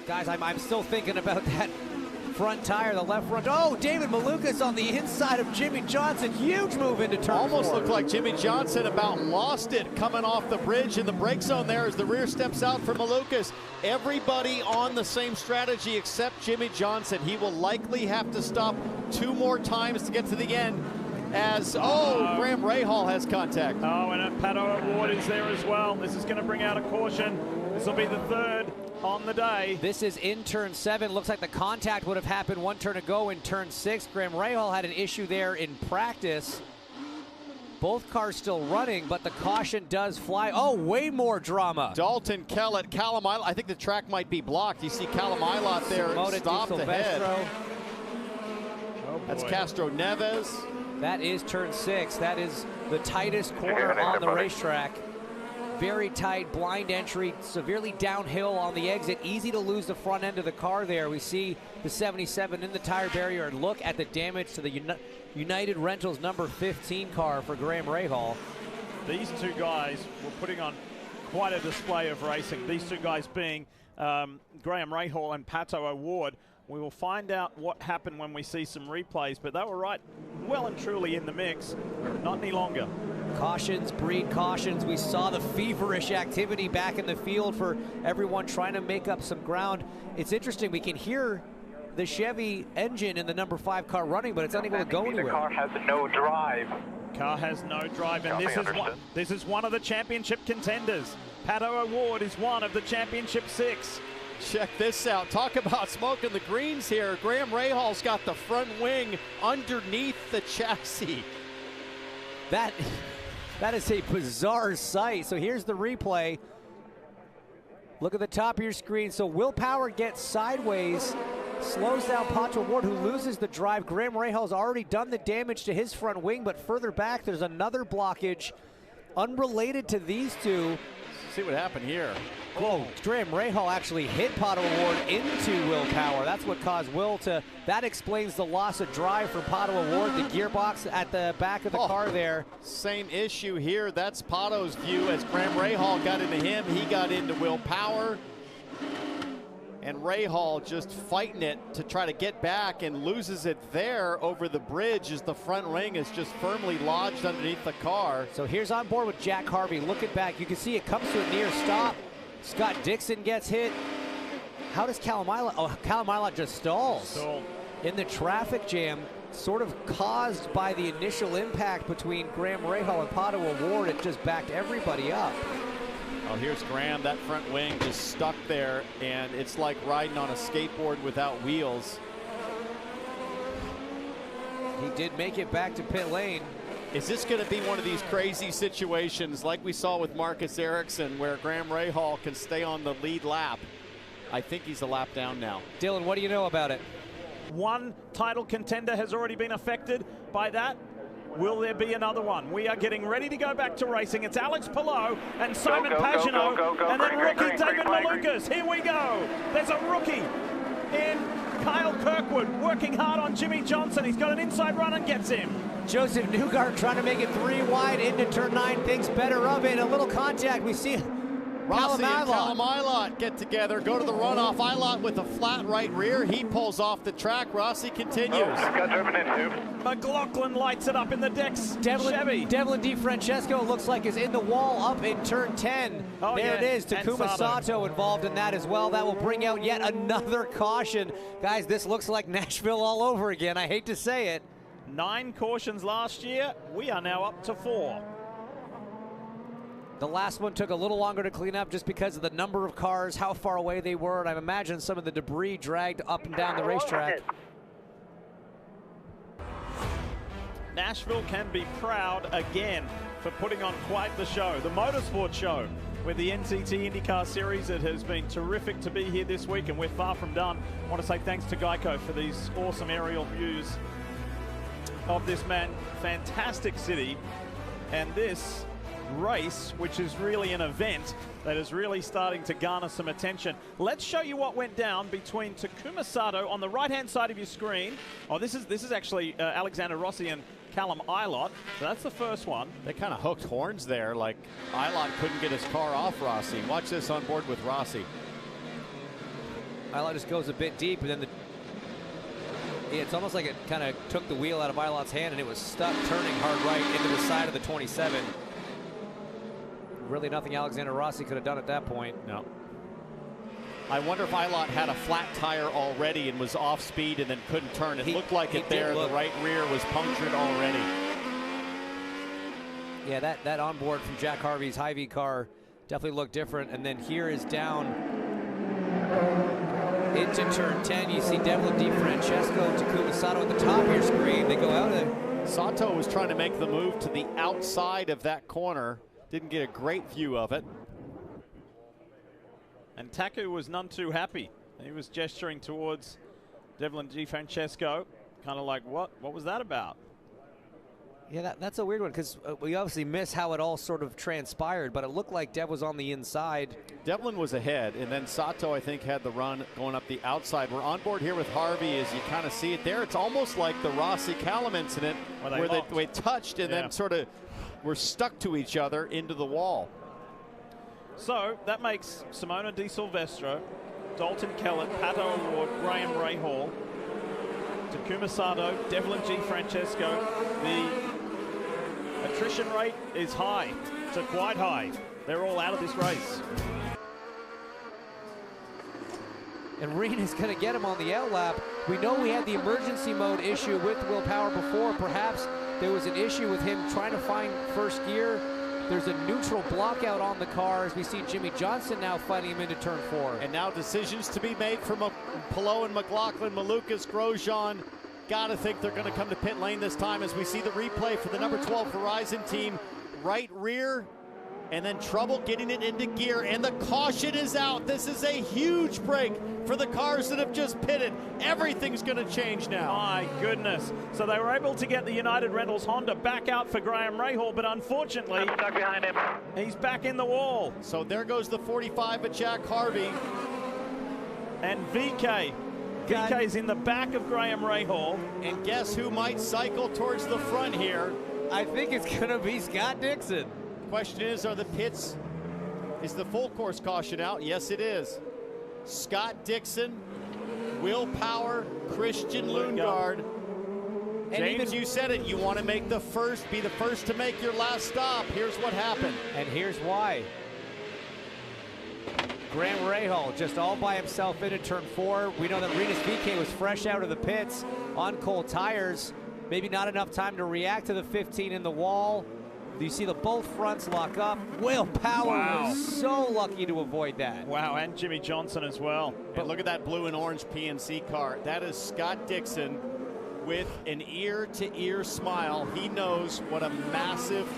Guys, I'm still thinking about that front tire, the left front. Oh, David Malukas on the inside of Jimmy Johnson. Huge move into turn Almost 4. looked like Jimmy Johnson about lost it coming off the bridge in the brake zone there as the rear steps out for Malukas. Everybody on the same strategy except Jimmy Johnson. He will likely have to stop 2 more times to get to the end as, Graham Rahal has contact. Oh, and Pato Award is there as well. This is going to bring out a caution. This will be the 3rd on the day. This is in turn 7. Looks like the contact would have happened 1 turn ago in turn 6. Graham Rahal had an issue there in practice. Both cars still running, but the caution does fly. Oh, way more drama. Dalton Kellett, Callum Ilott. I think the track might be blocked. You see Callum Ilott there stopped ahead. That's Castro Neves. That is turn 6. That is the tightest corner on the racetrack. Very tight, blind entry, severely downhill on the exit. Easy to lose the front end of the car there. We see the 77 in the tire barrier, and look at the damage to the United Rentals number 15 car for Graham Rahal. These 2 guys were putting on quite a display of racing. These 2 guys being Graham Rahal and Pato Award. We will find out what happened when we see some replays, but they were right well and truly in the mix. Not any longer. Cautions breed cautions. We saw the feverish activity back in the field for everyone trying to make up some ground. It's interesting, we can hear the Chevy engine in the number 5 car running, but it's unable to go anywhere. The car has no drive. Car has no drive, and this is one of the championship contenders. Pato Award is one of the championship 6. Check this out. Talk about smoking the greens here. Graham Rahal's got the front wing underneath the chassis. That is a bizarre sight. So here's the replay. Look at the top of your screen. So Will Power gets sideways, slows down Pato Award, who loses the drive. Graham Rahal's already done the damage to his front wing, but further back there's another blockage unrelated to these 2. See what happened here. Whoa, Graham Rahal actually hit Pato Award into Will Power. That's what caused Will to, that explains the loss of drive for Pato Award, the gearbox at the back of the car there. Same issue here. That's Pato's view as Graham Rahal got into him. He got into Will Power. And Rahal just fighting it to try to get back and loses it there over the bridge as the front wing is just firmly lodged underneath the car. So here's on board with Jack Harvey. Looking back, you can see it comes to a near stop. Scott Dixon gets hit. How does Callum Ilott? Oh, Callum Ilott just stalls in the traffic jam, sort of caused by the initial impact between Graham Rahal and Pato Award. It just backed everybody up. Oh, here's Graham. That front wing just stuck there, and it's like riding on a skateboard without wheels. He did make it back to pit lane. Is this going to be one of these crazy situations like we saw with Marcus Ericsson where Graham Rahal can stay on the lead lap? I think he's a lap down now. Dylan, what do you know about it? One title contender has already been affected by that. Will there be another one? We are getting ready to go back to racing. It's Alex Palou and Simon Pagenaud, and then rookie David Malukas. Here we go. There's a rookie in Kyle Kirkwood working hard on Jimmy Johnson. He's got an inside run and gets him. Joseph Newgarden trying to make it 3 wide into turn 9, thinks better of it. A little contact. We see Rossi and Callum Ilott get together, go to the runoff. Ilott with a flat right rear. He pulls off the track. Rossi continues. Got driven into. McLaughlin lights it up in the decks. Chevy. Devlin DiFrancesco looks like is in the wall up in turn 10. Oh, there yeah. it is. Takuma Sato involved in that as well. That will bring out yet another caution. Guys, this looks like Nashville all over again. I hate to say it. 9 cautions last year. We are now up to 4. The last one took a little longer to clean up just because of the number of cars, how far away they were, and I imagine some of the debris dragged up and down the racetrack. Nashville can be proud again for putting on quite the show. The motorsport show with the NTT INDYCAR Series. It has been terrific to be here this week, and we're far from done. I want to say thanks to Geico for these awesome aerial views of this fantastic city and this race, which is really an event that is really starting to garner some attention. Let's show you what went down between Takuma Sato on the right-hand side of your screen. Oh, this is actually Alexander Rossi and Callum Ilott. So that's the first one. They kind of hooked horns there, like Ilott couldn't get his car off Rossi. Watch this on board with Rossi. Ilott just goes a bit deep, and then it's almost like it kind of took the wheel out of Ilott's hand, and it was stuck turning hard right into the side of the 27. Really nothing Alexander Rossi could have done at that point. No. I wonder if Ilott had a flat tire already and was off speed and then couldn't turn. It looked like it there. The right rear was punctured already. Yeah, that onboard from Jack Harvey's Hy-Vee car definitely looked different. And then here is down into turn 10. You see Devlin DiFrancesco, Takuma Sato at the top of your screen. They go out of Sato was trying to make the move to the outside of that corner. Didn't get a great view of it. And Taku was none too happy. He was gesturing towards Devlin DiFrancesco, kind of like, what was that about? Yeah, that's a weird one, because we obviously miss how it all sort of transpired, but it looked like Dev was on the inside. Devlin was ahead, and then Sato, I think, had the run going up the outside. We're on board here with Harvey as you kind of see it there. It's almost like the Rossi-Callum incident where they touched and then sort of were stuck to each other into the wall. So that makes Simona Di Silvestro, Dalton Kellett, Pato Award, Graham Rahal, Takuma Sato, Devlin DiFrancesco. The attrition rate is high, so quite high. They're all out of this race. And Reed is going to get him on the L lap. We know we had the emergency mode issue with Will Power before. Perhaps there was an issue with him trying to find first gear. There's a neutral blockout on the car as we see Jimmy Johnson now fighting him into turn 4. And now decisions to be made from Palou and McLaughlin, Malukas, Grosjean. Gotta think they're gonna come to pit lane this time as we see the replay for the number 12 Verizon team. Right rear, and then trouble getting it into gear, and the caution is out. This is a huge break for the cars that have just pitted. Everything's gonna change now. My goodness. So they were able to get the United Rentals Honda back out for Graham Rahal, but unfortunately, I'm stuck behind him. He's back in the wall. So there goes the 45 of Jack Harvey. And VK's in the back of Graham Rahal. And guess who might cycle towards the front here? I think it's gonna be Scott Dixon. Question is, are the pits, is the full course caution out? Yes, it is. Scott Dixon, Will Power, Christian Lundgaard. James, you said it. You want to be the first to make your last stop. Here's what happened. And here's why. Graham Rahal just all by himself into turn 4. We know that Rinus VeeKay was fresh out of the pits on cold tires. Maybe not enough time to react to the 15 in the wall. You see both fronts lock up. Will Power was so lucky to avoid that. Wow, and Jimmy Johnson as well. But look at that blue and orange PNC car. That is Scott Dixon with an ear-to-ear smile. He knows what a massive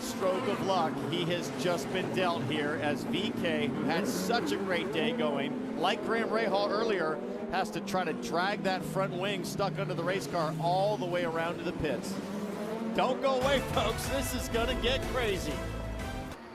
stroke of luck he has just been dealt here, as VeeKay, who had such a great day going, like Graham Rahal earlier, has to try to drag that front wing stuck under the race car all the way around to the pits. Don't go away, folks. This is going to get crazy.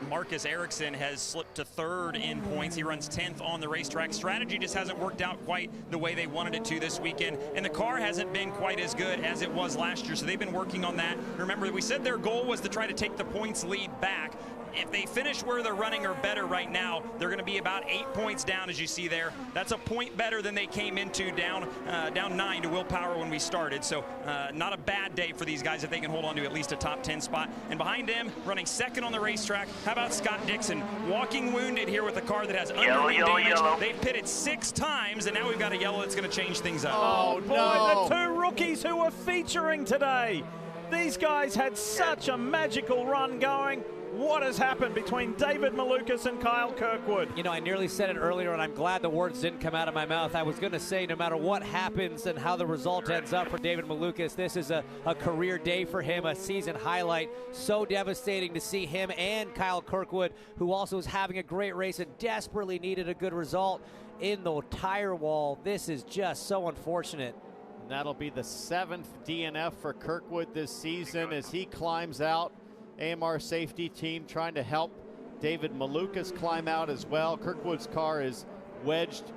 Marcus Ericsson has slipped to 3rd in points. He runs 10th on the racetrack. Strategy just hasn't worked out quite the way they wanted it to this weekend, and the car hasn't been quite as good as it was last year, so they've been working on that. Remember, we said their goal was to try to take the points lead back. If they finish where they're running or better right now, they're going to be about 8 points down, as you see there. That's a point better than they came into down 9 to Will Power when we started. So not a bad day for these guys if they can hold on to at least a top 10 spot. And behind them, running 2nd on the racetrack, how about Scott Dixon, walking wounded here with a car that has underwing damage. They've pitted 6 times, and now we've got a yellow that's going to change things up. Oh, boy, the 2 rookies who were featuring today. These guys had such a magical run going. What has happened between David Malukas and Kyle Kirkwood? You know, I nearly said it earlier, and I'm glad the words didn't come out of my mouth. I was going to say, no matter what happens and how the result ends up for David Malukas, this is a career day for him, a season highlight. So devastating to see him and Kyle Kirkwood, who also is having a great race and desperately needed a good result in the tire wall. This is just so unfortunate. And that'll be the 7th DNF for Kirkwood this season as he climbs out. AMR safety team trying to help David Malukas climb out as well. Kirkwood's car is wedged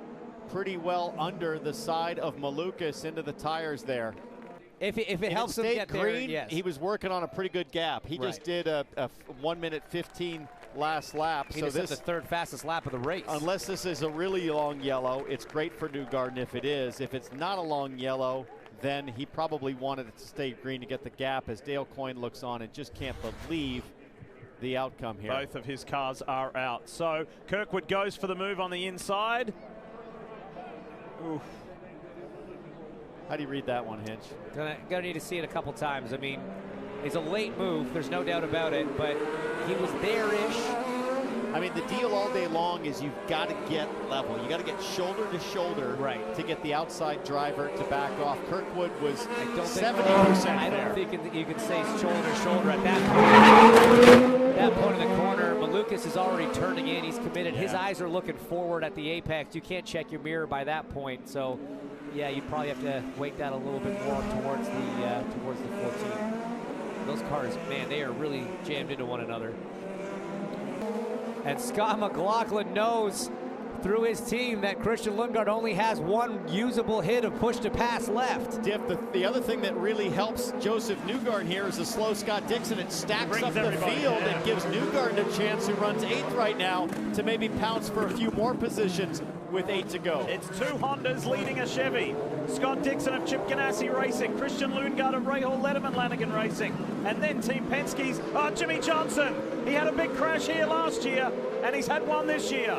pretty well under the side of Malukas into the tires there. If it helps him get green, there, yes. He was working on a pretty good gap. He just did a 1:15 last lap. He so just this had the third fastest lap of the race. Unless this is a really long yellow, it's great for Newgarden if it is. If it's not a long yellow, then he probably wanted it to stay green to get the gap as Dale Coyne looks on and just can't believe the outcome here. Both of his cars are out. So Kirkwood goes for the move on the inside. Oof. How do you read that one, Hinch? Gonna need to see it a couple times. I mean, it's a late move, there's no doubt about it, but he was there-ish. I mean, the deal all day long is you've got to get level. You got to get shoulder to shoulder right to get the outside driver to back off. Kirkwood was 70% I don't think you can say shoulder to shoulder at that point. At that point in the corner, Malukas is already turning in. He's committed. Yeah. His eyes are looking forward at the apex. You can't check your mirror by that point. So, yeah, you'd probably have to weight that a little bit more towards the 14. Those cars, man, they are really jammed into one another. And Scott McLaughlin knows through his team that Christian Lundgaard only has one usable hit of push to pass left. Diff, the other thing that really helps Joseph Newgarden here is the slow Scott Dixon. It stacks up the field and gives Newgarden a chance, who runs 8th right now, to maybe pounce for a few more positions with 8 to go. It's 2 Hondas leading a Chevy. Scott Dixon of Chip Ganassi Racing, Christian Lundgaard of Rahal Letterman Lanigan Racing, and then Team Penske's Jimmy Johnson. He had a big crash here last year, and he's had one this year.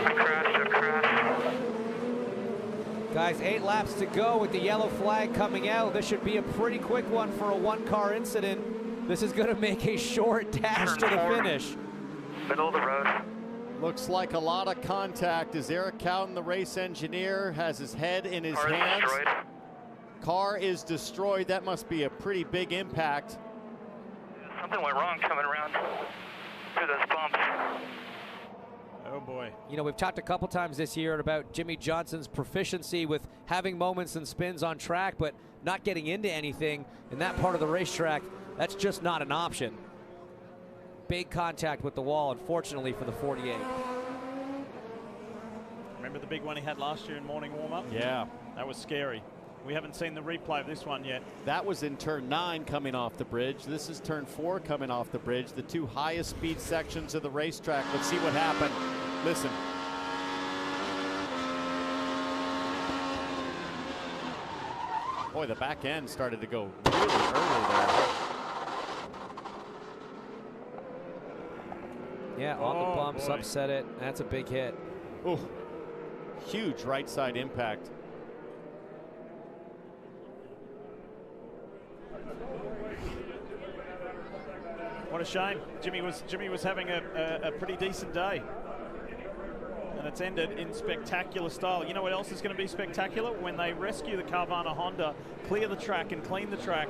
Guys, 8 laps to go with the yellow flag coming out. This should be a pretty quick one for a one-car incident. This is going to make a short dash to the finish. Middle of the road. Looks like a lot of contact as Eric Cowden, the race engineer, has his head in his hands. Car is destroyed. That must be a pretty big impact. Something went wrong coming around through those bumps. Oh boy. You know, we've talked a couple times this year about Jimmy Johnson's proficiency with having moments and spins on track, but not getting into anything in that part of the racetrack. That's just not an option. Big contact with the wall, unfortunately, for the 48. Remember the big one he had last year in morning warm-up? Yeah. That was scary. We haven't seen the replay of this one yet. That was in turn 9 coming off the bridge. This is turn 4 coming off the bridge, the 2 highest speed sections of the racetrack. Let's see what happened. Listen. Boy, the back end started to go really early there. Yeah, on the bumps, boy. upset it. That's a big hit. Oh, huge right side impact. What a shame. Jimmy was having a pretty decent day. And it's ended in spectacular style. You know what else is going to be spectacular? When they rescue the Carvana Honda, clear the track and clean the track.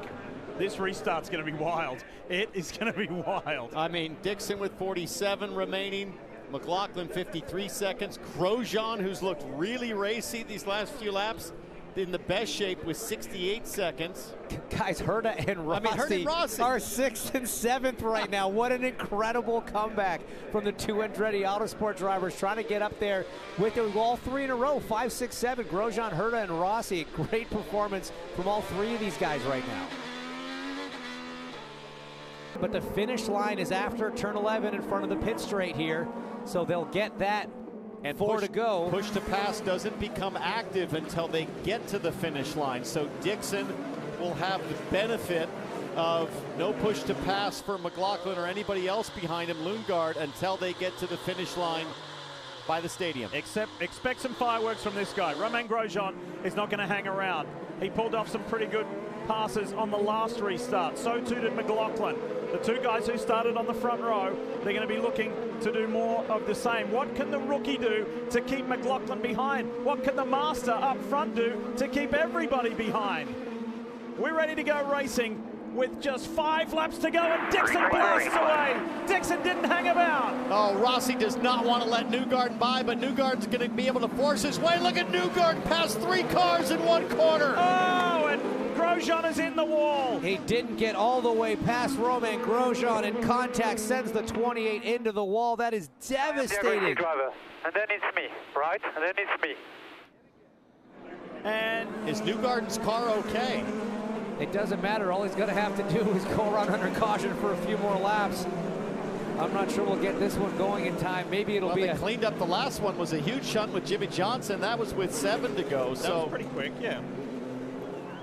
This restart's going to be wild. It is going to be wild. I mean, Dixon with 47 remaining. McLaughlin 53 seconds. Grosjean, who's looked really racy these last few laps, in the best shape with 68 seconds. Guys, Herta and Rossi, Rossi are 6th and 7th right now. What an incredible comeback from the 2 Andretti Autosport drivers, trying to get up there with all 3 in a row, 5, 6, 7. Grosjean, Herta, and Rossi. Great performance from all 3 of these guys right now. But the finish line is after turn 11 in front of the pit straight here, so they'll get that. And 4 to go. Push to pass doesn't become active until they get to the finish line. So Dixon will have the benefit of no push to pass for McLaughlin or anybody else behind him, Lundgaard, until they get to the finish line by the stadium. Expect some fireworks from this guy. Romain Grosjean is not going to hang around. He pulled off some pretty good passes on the last restart. So too did McLaughlin. The 2 guys who started on the front row, they're going to be looking to do more of the same. What can the rookie do to keep McLaughlin behind? What can the master up front do to keep everybody behind? We're ready to go racing with just 5 laps to go, and Dixon blasts away. Dixon didn't hang about. Oh, Rossi does not want to let Newgarden by, but Newgarden's going to be able to force his way. Look at Newgarden pass 3 cars in 1 corner. Oh, and Grosjean is in the wall. He didn't get all the way past Romain Grosjean, and contact sends the 28 into the wall. That is devastating. Driver. And then it's me, right? And then it's me. And is Newgarden's car okay? It doesn't matter. All he's going to have to do is go around under caution for a few more laps. I'm not sure we'll get this one going in time. Maybe it'll be they cleaned up the last one. Was a huge shunt with Jimmy Johnson. That was with 7 to go. That was pretty quick, yeah.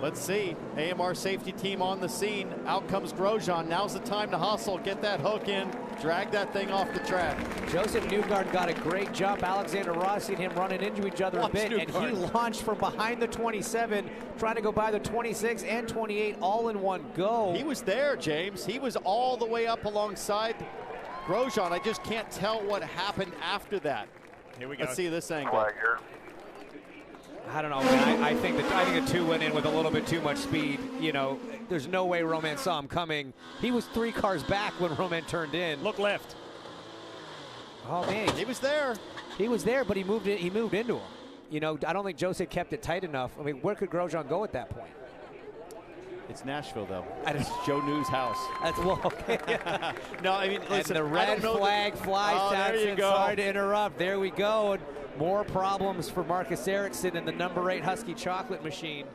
Let's see. AMR safety team on the scene. Out comes Grosjean. Now's the time to hustle. Get that hook in. Drag that thing off the track. Joseph Newgard got a great jump. Alexander Rossi and him running into each other a bit, and he launched from behind the 27, trying to go by the 26 and 28 all in one go. He was there, James. He was all the way up alongside Grosjean. I just can't tell what happened after that. Here we go. Let's see this angle. I don't know, man. I think the 2 went in with a little bit too much speed. You know, there's no way Romain saw him coming. He was 3 cars back when Romain turned in. Look left. Oh man, he was there. He was there, but he moved into him. You know, I don't think Jose kept it tight enough. I mean, where could Grosjean go at that point? It's Nashville, though. It's Joe New's house. That's well, okay. No, I mean, listen. And the red flag flies down. There you go. Sorry to interrupt. There we go. And more problems for Marcus Ericsson and the number 8 Husky Chocolate Machine.